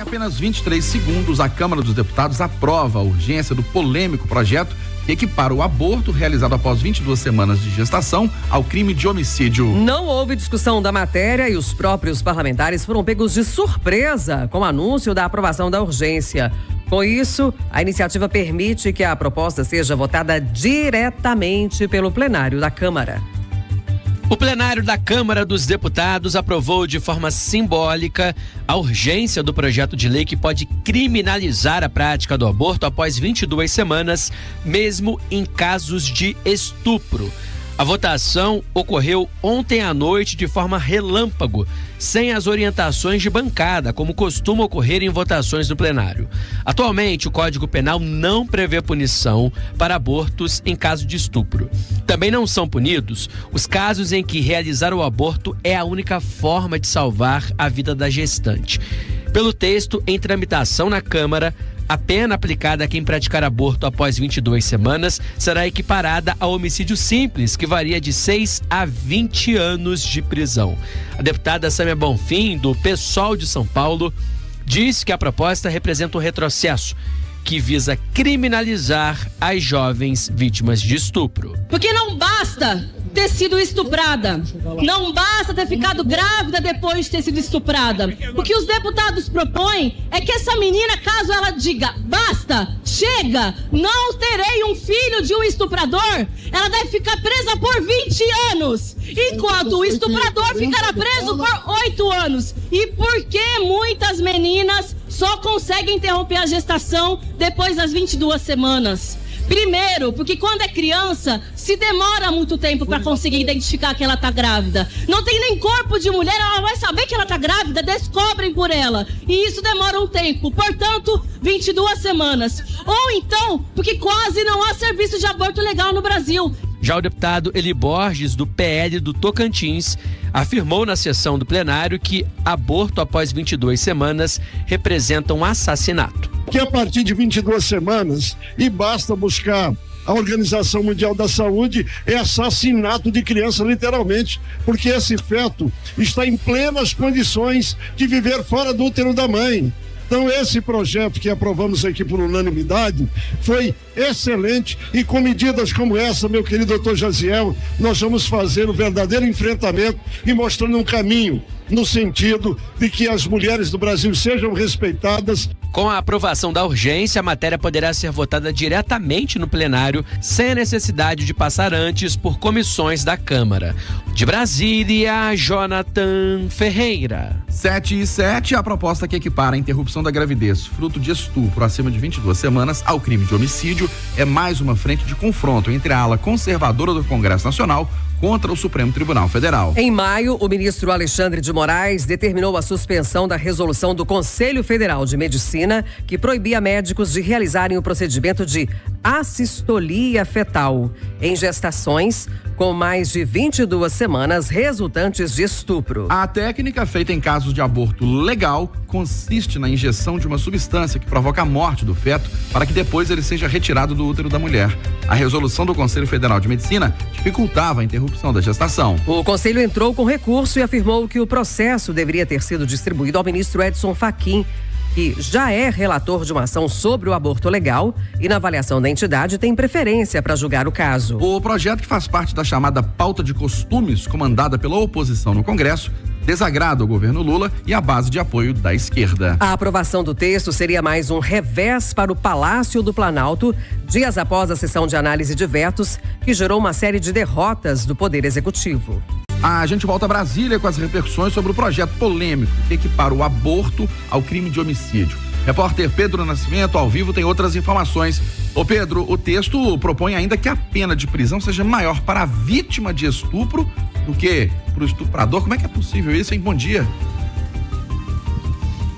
apenas 23 segundos, a Câmara dos Deputados aprova a urgência do polêmico projeto que equipara o aborto realizado após 22 semanas de gestação ao crime de homicídio. Não houve discussão da matéria e os próprios parlamentares foram pegos de surpresa com o anúncio da aprovação da urgência. Com isso, a iniciativa permite que a proposta seja votada diretamente pelo plenário da Câmara. O plenário da Câmara dos Deputados aprovou de forma simbólica a urgência do projeto de lei que pode criminalizar a prática do aborto após 22 semanas, mesmo em casos de estupro. A votação ocorreu ontem à noite de forma relâmpago, sem as orientações de bancada, como costuma ocorrer em votações no plenário. Atualmente, o Código Penal não prevê punição para abortos em caso de estupro. Também não são punidos os casos em que realizar o aborto é a única forma de salvar a vida da gestante. Pelo texto em tramitação na Câmara, a pena aplicada a quem praticar aborto após 22 semanas será equiparada ao homicídio simples, que varia de 6 a 20 anos de prisão. A deputada Sâmia Bonfim, do PSOL de São Paulo, disse que a proposta representa um retrocesso que visa criminalizar as jovens vítimas de estupro. Porque não basta ter sido estuprada, não basta ter ficado grávida depois de ter sido estuprada. O que os deputados propõem é que essa menina, caso ela diga basta, chega, não terei um filho de um estuprador, ela deve ficar presa por 20 anos, enquanto o estuprador ficará preso por 8 anos. E por que muitas meninas só conseguem interromper a gestação depois das 22 semanas? Primeiro, porque quando é criança, se demora muito tempo para conseguir identificar que ela tá grávida. Não tem nem corpo de mulher, ela vai saber que ela tá grávida, descobrem por ela. E isso demora um tempo, portanto, 22 semanas. Ou então, porque quase não há serviço de aborto legal no Brasil. Já o deputado Eli Borges, do PL do Tocantins, afirmou na sessão do plenário que aborto após 22 semanas representa um assassinato. Que a partir de 22 semanas, e basta buscar a Organização Mundial da Saúde, é assassinato de criança literalmente, porque esse feto está em plenas condições de viver fora do útero da mãe. Então esse projeto que aprovamos aqui por unanimidade foi excelente, e com medidas como essa, meu querido doutor Jaziel, nós vamos fazer um verdadeiro enfrentamento e mostrando um caminho no sentido de que as mulheres do Brasil sejam respeitadas. Com a aprovação da urgência, a matéria poderá ser votada diretamente no plenário, sem a necessidade de passar antes por comissões da Câmara. De Brasília, Jonathan Ferreira. 7:07, a proposta que equipara a interrupção da gravidez, fruto de estupro acima de 22 semanas, ao crime de homicídio, é mais uma frente de confronto entre a ala conservadora do Congresso Nacional contra o Supremo Tribunal Federal. Em maio, o ministro Alexandre de Moraes determinou a suspensão da resolução do Conselho Federal de Medicina que proibia médicos de realizarem o procedimento de assistolia fetal em gestações com mais de 22 semanas resultantes de estupro. A técnica feita em casos de aborto legal consiste na injeção de uma substância que provoca a morte do feto para que depois ele seja retirado do útero da mulher. A resolução do Conselho Federal de Medicina dificultava a interrupção da gestação. O Conselho entrou com recurso e afirmou que o processo deveria ter sido distribuído ao ministro Edson Fachin, que já é relator de uma ação sobre o aborto legal e, na avaliação da entidade, tem preferência para julgar o caso. O projeto, que faz parte da chamada pauta de costumes, comandada pela oposição no Congresso, desagrada o governo Lula e a base de apoio da esquerda. A aprovação do texto seria mais um revés para o Palácio do Planalto, dias após a sessão de análise de vetos, que gerou uma série de derrotas do Poder Executivo. A gente volta a Brasília com as repercussões sobre o projeto polêmico que equipara o aborto ao crime de homicídio. Repórter Pedro Nascimento, ao vivo, tem outras informações. Ô Pedro, o texto propõe ainda que a pena de prisão seja maior para a vítima de estupro do que para o estuprador. Como é que é possível isso, hein? Bom dia.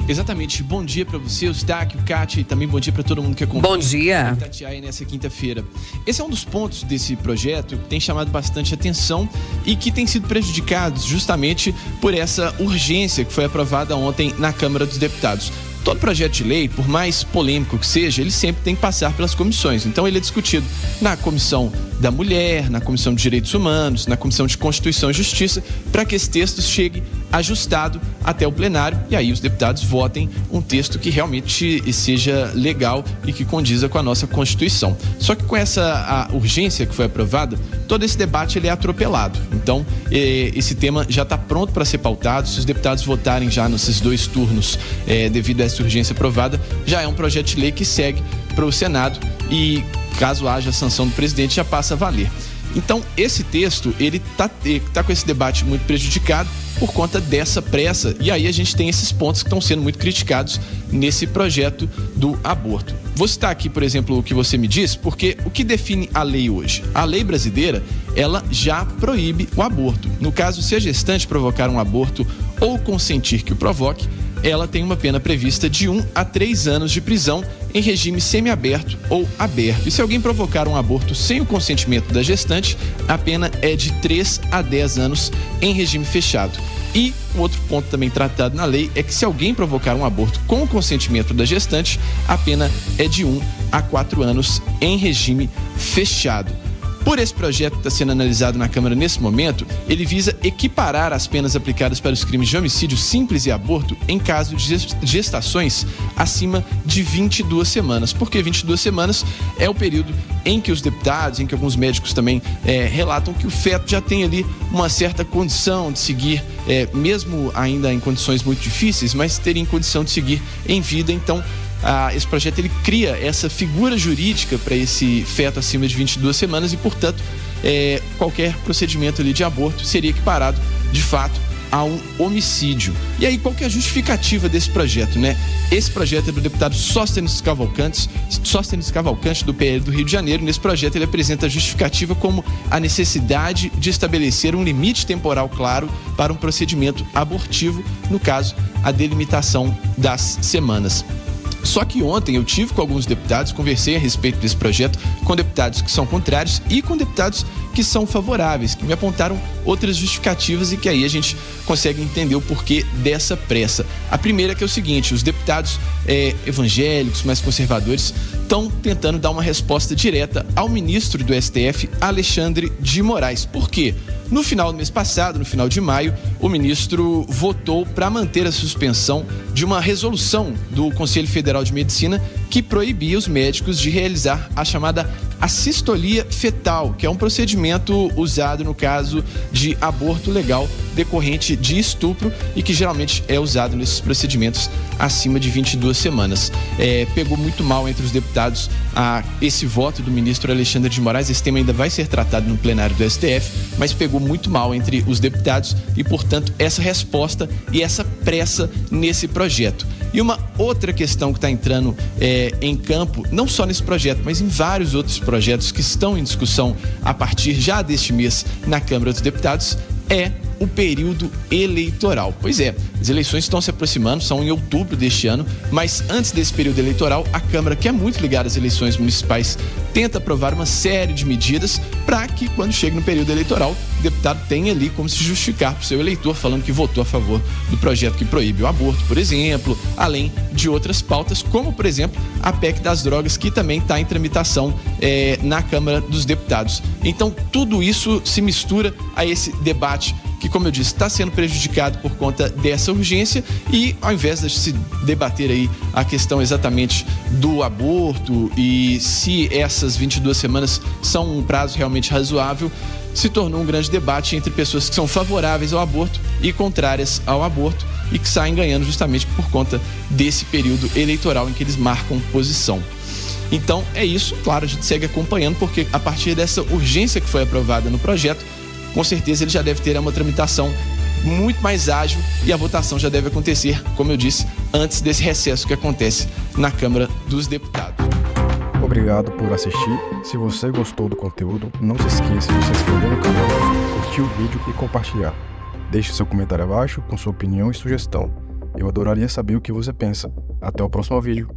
Exatamente. Bom dia para você, o Eustáquio, o Kátia, e também bom dia para todo mundo que acompanha. Bom dia. Itatiaia nessa quinta-feira. Esse é um dos pontos desse projeto que tem chamado bastante atenção e que tem sido prejudicado justamente por essa urgência que foi aprovada ontem na Câmara dos Deputados. Todo projeto de lei, por mais polêmico que seja, ele sempre tem que passar pelas comissões. Então ele é discutido na Comissão da Mulher, na Comissão de Direitos Humanos, na Comissão de Constituição e Justiça, para que esse texto chegue ajustado até o plenário e aí os deputados votem um texto que realmente seja legal e que condiza com a nossa Constituição. Só que com essa urgência que foi aprovada, todo esse debate ele é atropelado. Então, esse tema já está pronto para ser pautado. Se os deputados votarem já nesses 2 turnos devido a essa urgência aprovada, já é um projeto de lei que segue para o Senado e, caso haja a sanção do presidente, já passa a valer. Então, esse texto, ele tá com esse debate muito prejudicado por conta dessa pressa, e aí a gente tem esses pontos que estão sendo muito criticados nesse projeto do aborto. Vou citar aqui, por exemplo, o que você me disse, porque o que define a lei hoje? A lei brasileira, ela já proíbe o aborto. No caso, se a gestante provocar um aborto ou consentir que o provoque, ela tem uma pena prevista de 1 a 3 anos de prisão em regime semiaberto ou aberto. E se alguém provocar um aborto sem o consentimento da gestante, a pena é de 3 a 10 anos em regime fechado. E um outro ponto também tratado na lei é que se alguém provocar um aborto com o consentimento da gestante, a pena é de 1 a 4 anos em regime fechado. Por esse projeto que está sendo analisado na Câmara nesse momento, ele visa equiparar as penas aplicadas para os crimes de homicídio simples e aborto em caso de gestações acima de 22 semanas. Porque 22 semanas é o período em que os deputados, em que alguns médicos também relatam que o feto já tem ali uma certa condição de seguir, mesmo ainda em condições muito difíceis, mas terem condição de seguir em vida. Então, esse projeto ele cria essa figura jurídica para esse feto acima de 22 semanas e, portanto, qualquer procedimento ali de aborto seria equiparado, de fato, a um homicídio. E aí, qual que é a justificativa desse projeto, né? Esse projeto é do deputado Sóstenes Cavalcante, do PL do Rio de Janeiro. Nesse projeto, ele apresenta a justificativa como a necessidade de estabelecer um limite temporal claro para um procedimento abortivo, no caso, a delimitação das semanas. Só que ontem eu tive com alguns deputados, conversei a respeito desse projeto com deputados que são contrários e com deputados que são favoráveis, que me apontaram outras justificativas e que aí a gente consegue entender o porquê dessa pressa. A primeira que é o seguinte: os deputados evangélicos, mais conservadores, estão tentando dar uma resposta direta ao ministro do STF, Alexandre de Moraes. Por quê? No final do mês passado, no final de maio, o ministro votou para manter a suspensão de uma resolução do Conselho Federal de Medicina que proibia os médicos de realizar a chamada assistolia fetal, que é um procedimento usado no caso de aborto legal decorrente de estupro e que geralmente é usado nesses procedimentos acima de 22 semanas. Pegou muito mal entre os deputados esse voto do ministro Alexandre de Moraes. Esse tema ainda vai ser tratado no plenário do STF, mas pegou muito mal entre os deputados e, portanto, essa resposta e essa pressa nesse projeto. E uma outra questão que está entrando em campo, não só nesse projeto, mas em vários outros projetos que estão em discussão a partir já deste mês na Câmara dos Deputados, é o período eleitoral. Pois é, as eleições estão se aproximando, são em outubro deste ano, mas antes desse período eleitoral, a Câmara, que é muito ligada às eleições municipais, tenta aprovar uma série de medidas para que, quando chegue no período eleitoral, o deputado tenha ali como se justificar para o seu eleitor, falando que votou a favor do projeto que proíbe o aborto, por exemplo, além de outras pautas, como, por exemplo, a PEC das drogas, que também está em tramitação na Câmara dos Deputados. Então, tudo isso se mistura a esse debate que, como eu disse, está sendo prejudicado por conta dessa urgência e, ao invés de se debater aí a questão exatamente do aborto e se essas 22 semanas são um prazo realmente razoável, se tornou um grande debate entre pessoas que são favoráveis ao aborto e contrárias ao aborto e que saem ganhando justamente por conta desse período eleitoral em que eles marcam posição. Então, é isso. Claro, a gente segue acompanhando, porque a partir dessa urgência que foi aprovada no projeto, com certeza ele já deve ter uma tramitação muito mais ágil e a votação já deve acontecer, como eu disse, antes desse recesso que acontece na Câmara dos Deputados. Obrigado por assistir. Se você gostou do conteúdo, não se esqueça de se inscrever no canal, curtir o vídeo e compartilhar. Deixe seu comentário abaixo com sua opinião e sugestão. Eu adoraria saber o que você pensa. Até o próximo vídeo.